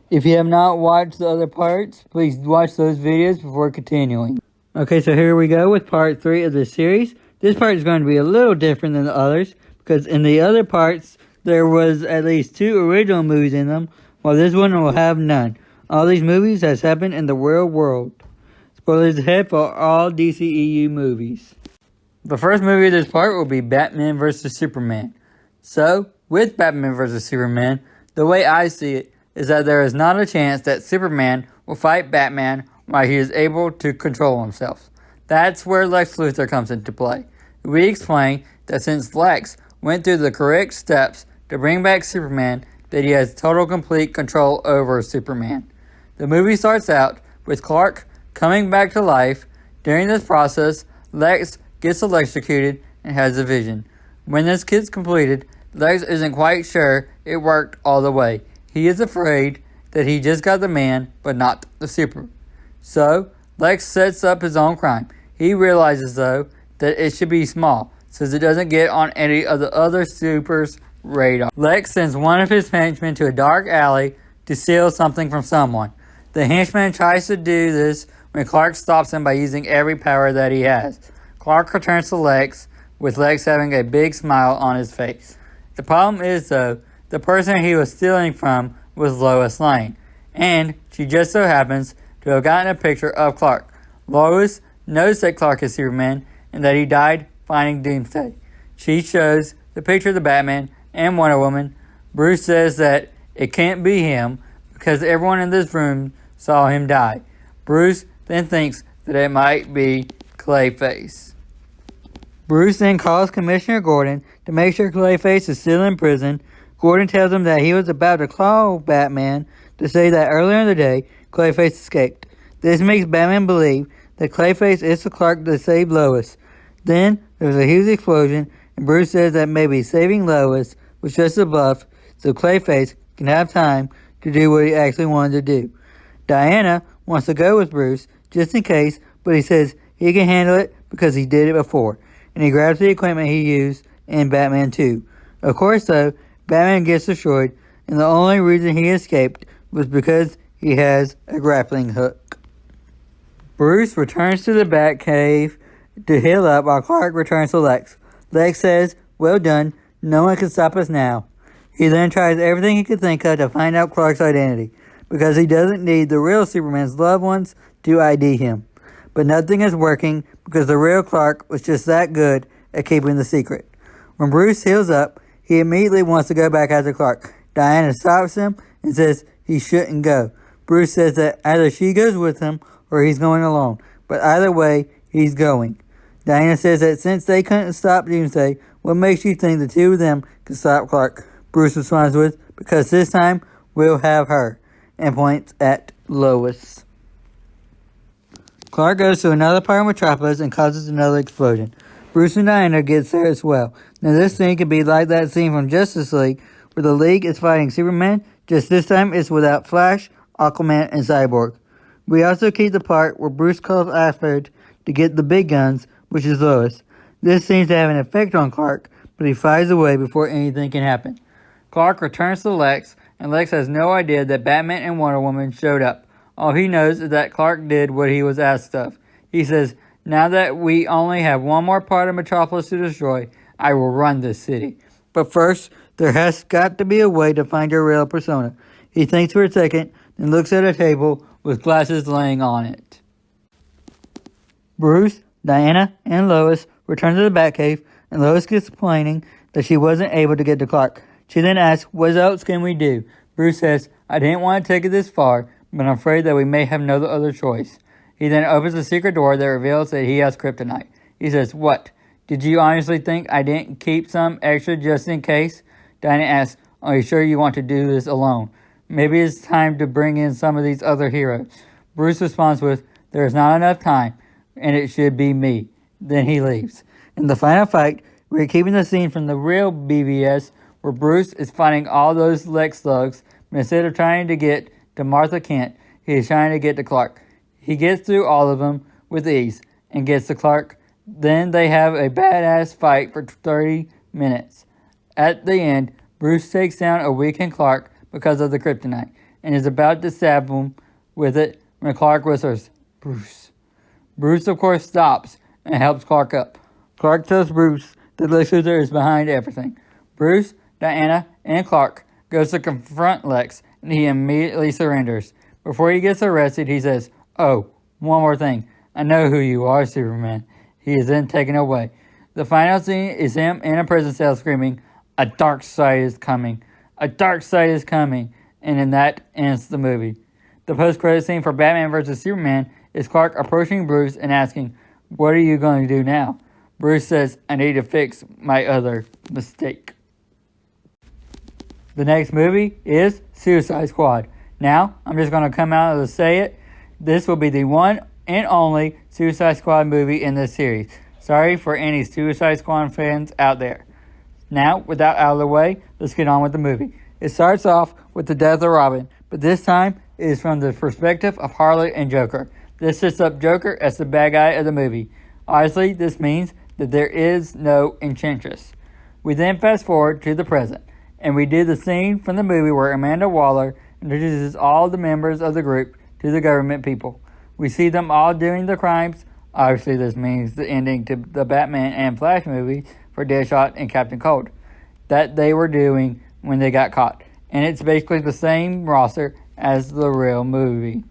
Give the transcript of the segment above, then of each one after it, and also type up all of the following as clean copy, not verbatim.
If you have not watched the other parts, please watch those videos before continuing. Okay, so here we go with part 3 of this series. This part is going to be a little different than the others, because in the other parts, there was at least 2 original movies in them, while this one will have none. All these movies has happened in the real world. Spoilers ahead for all DCEU movies. The first movie of this part will be Batman vs. Superman. So, with Batman vs. Superman, the way I see it is that there is not a chance that Superman will fight Batman while he is able to control himself. That's where Lex Luthor comes into play. We explain that since Lex went through the correct steps to bring back Superman, that he has total complete control over Superman. The movie starts out with Clark coming back to life. During this process, Lex gets electrocuted and has a vision. When this gets completed, Lex isn't quite sure it worked all the way. He is afraid that he just got the man, but not the super. So, Lex sets up his own crime. He realizes, though, that it should be small, since it doesn't get on any of the other supers' radar. Lex sends one of his henchmen to a dark alley to steal something from someone. The henchman tries to do this when Clark stops him by using every power that he has. Clark returns to Lex, with Lex having a big smile on his face. The problem is, though, the person he was stealing from was Lois Lane, and she just so happens to have gotten a picture of Clark. Lois knows that Clark is Superman and that he died finding Doomsday. She shows the picture of the Batman and Wonder Woman. Bruce says that it can't be him because everyone in this room saw him die. Bruce then thinks that it might be Clayface. Bruce then calls Commissioner Gordon to make sure Clayface is still in prison. Gordon tells him that he was about to call Batman to say that earlier in the day, Clayface escaped. This makes Batman believe that Clayface is the Clark that saved Lois. Then, there's a huge explosion, and Bruce says that maybe saving Lois was just a bluff so Clayface can have time to do what he actually wanted to do. Diana wants to go with Bruce, just in case, but he says he can handle it because he did it before, and he grabs the equipment he used in Batman 2. Of course, though, Batman gets destroyed, and the only reason he escaped was because he has a grappling hook. Bruce returns to the Batcave to heal up while Clark returns to Lex. Lex says, "Well done, no one can stop us now." He then tries everything he could think of to find out Clark's identity, because he doesn't need the real Superman's loved ones to ID him. But nothing is working because the real Clark was just that good at keeping the secret. When Bruce heals up, he immediately wants to go back after Clark. Diana stops him and says he shouldn't go. Bruce says that either she goes with him or he's going alone, but either way, he's going. Diana says that since they couldn't stop Doomsday, what makes you think the two of them can stop Clark? Bruce responds with, "Because this time, we'll have her," and points at Lois. Clark goes to another part of Metropolis and causes another explosion. Bruce and Diana gets there as well. Now this scene could be like that scene from Justice League, where the League is fighting Superman, just this time it's without Flash, Aquaman, and Cyborg. We also keep the part where Bruce calls Alfred to get the big guns, which is Lois. This seems to have an effect on Clark, but he flies away before anything can happen. Clark returns to Lex, and Lex has no idea that Batman and Wonder Woman showed up. All he knows is that Clark did what he was asked of. He says, "Now that we only have one more part of Metropolis to destroy, I will run this city. But first, there has got to be a way to find your real persona." He thinks for a second, then looks at a table with glasses laying on it. Bruce, Diana, and Lois return to the Batcave, and Lois gets complaining that she wasn't able to get to Clark. She then asks, "What else can we do?" Bruce says, "I didn't want to take it this far, but I'm afraid that we may have no other choice." He then opens a secret door that reveals that he has kryptonite. He says, "What? Did you honestly think I didn't keep some extra just in case?" Diana asks, "Are you sure you want to do this alone? Maybe it's time to bring in some of these other heroes." Bruce responds with, "There is not enough time, and it should be me." Then he leaves. In the final fight, we're keeping the scene from the real BVS, where Bruce is fighting all those Lex thugs, but instead of trying to get to Martha Kent, he is trying to get to Clark. He gets through all of them with ease and gets to Clark. Then they have a badass fight for 30 minutes. At the end, Bruce takes down a weakened Clark because of the kryptonite, and is about to stab him with it when Clark whispers, "Bruce." Bruce, of course, stops and helps Clark up. Clark tells Bruce that Lex Luthor is behind everything. Bruce, Diana, and Clark goes to confront Lex, and he immediately surrenders. Before he gets arrested, he says, "Oh, one more thing. I know who you are, Superman." He is then taken away. The final scene is him in a prison cell screaming, "A dark side is coming. A dark side is coming." And in that ends the movie. The post-credit scene for Batman vs. Superman is Clark approaching Bruce and asking, "What are you going to do now?" Bruce says, "I need to fix my other mistake." The next movie is Suicide Squad. Now, I'm just going to come out and say it. This will be the one and only Suicide Squad movie in this series. Sorry for any Suicide Squad fans out there. Now, with that out of the way, let's get on with the movie. It starts off with the death of Robin, but this time it is from the perspective of Harley and Joker. This sets up Joker as the bad guy of the movie. Obviously, this means that there is no Enchantress. We then fast forward to the present, and we do the scene from the movie where Amanda Waller introduces all the members of the group to the government people. We see them all doing the crimes. Obviously, this means the ending to the Batman and Flash movie for Deadshot and Captain Cold that they were doing when they got caught. And it's basically the same roster as the real movie.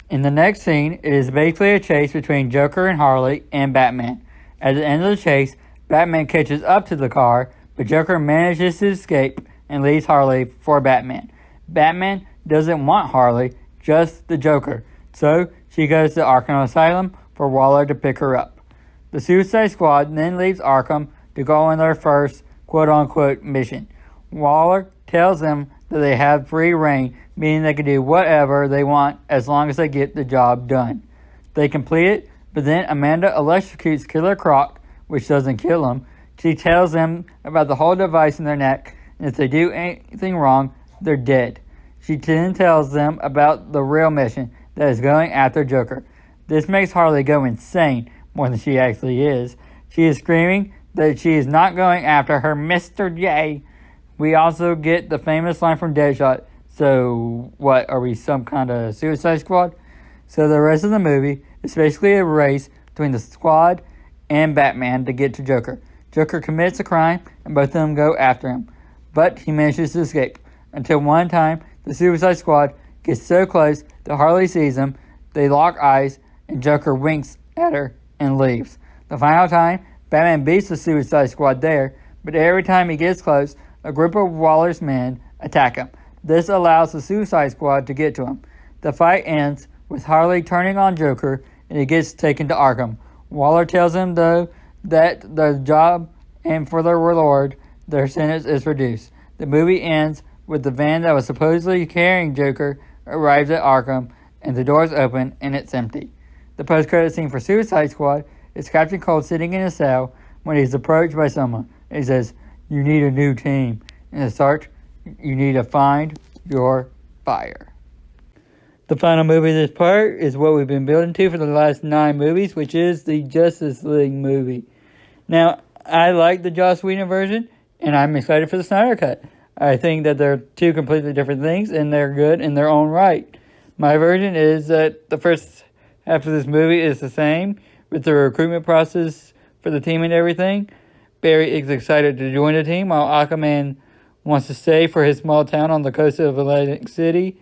In the next scene, it is basically a chase between Joker and Harley and Batman. At the end of the chase, Batman catches up to the car, but Joker manages to escape and leaves Harley for Batman. Batman doesn't want Harley, just the Joker, so she goes to Arkham Asylum for Waller to pick her up. The Suicide Squad then leaves Arkham to go on their first quote-unquote mission. Waller tells them that they have free reign, meaning they can do whatever they want as long as they get the job done. They complete it, but then Amanda electrocutes Killer Croc, which doesn't kill him. She tells them about the whole device in their neck, and if they do anything wrong, they're dead. She then tells them about the real mission that is going after Joker. This makes Harley go insane more than she actually is. She is screaming that she is not going after her Mr. J. We also get the famous line from Deadshot, "So, what, are we some kind of Suicide Squad?" So the rest of the movie is basically a race between the squad and Batman to get to Joker. Joker commits a crime, and both of them go after him. But he manages to escape, until one time, the Suicide Squad gets so close that Harley sees him, they lock eyes, and Joker winks at her and leaves. The final time, Batman beats the Suicide Squad there, but every time he gets close, a group of Waller's men attack him. This allows the Suicide Squad to get to him. The fight ends with Harley turning on Joker, and he gets taken to Arkham. Waller tells him, though, that the job and for their reward, their sentence is reduced. The movie ends with the van that was supposedly carrying Joker arrives at Arkham, and the doors open, and it's empty. The post-credit scene for Suicide Squad is Captain Cold sitting in a cell when he's approached by someone. He says, "You need a new team." And it starts, "You need to find your fire." The final movie of this part is what we've been building to for the last 9 movies, which is the Justice League movie. Now, I like the Joss Whedon version, and I'm excited for the Snyder Cut. I think that they're two completely different things, and they're good in their own right. My version is that the first half of this movie is the same, with the recruitment process for the team and everything. Barry is excited to join the team, while Aquaman wants to stay for his small town on the coast of Atlantic City.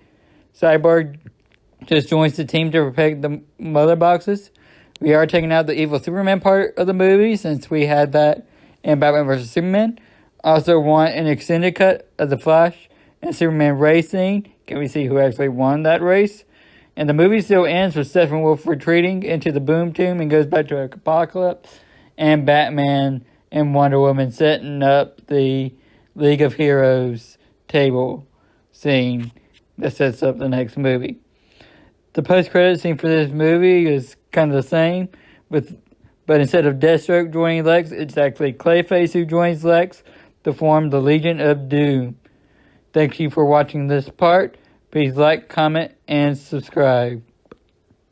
Cyborg just joins the team to protect the mother boxes. We are taking out the evil Superman part of the movie, since we had that in Batman vs. Superman. Also want an extended cut of the Flash and Superman race scene. Can we see who actually won that race? And the movie still ends with Steppenwolf retreating into the Boom Tomb and goes back to Apocalypse. And Batman and Wonder Woman setting up the League of Heroes table scene that sets up the next movie. The post-credit scene for this movie is kind of the same, but instead of Deathstroke joining Lex, it's actually Clayface who joins Lex to form the Legion of Doom. Thank you for watching this part. Please like, comment, and subscribe.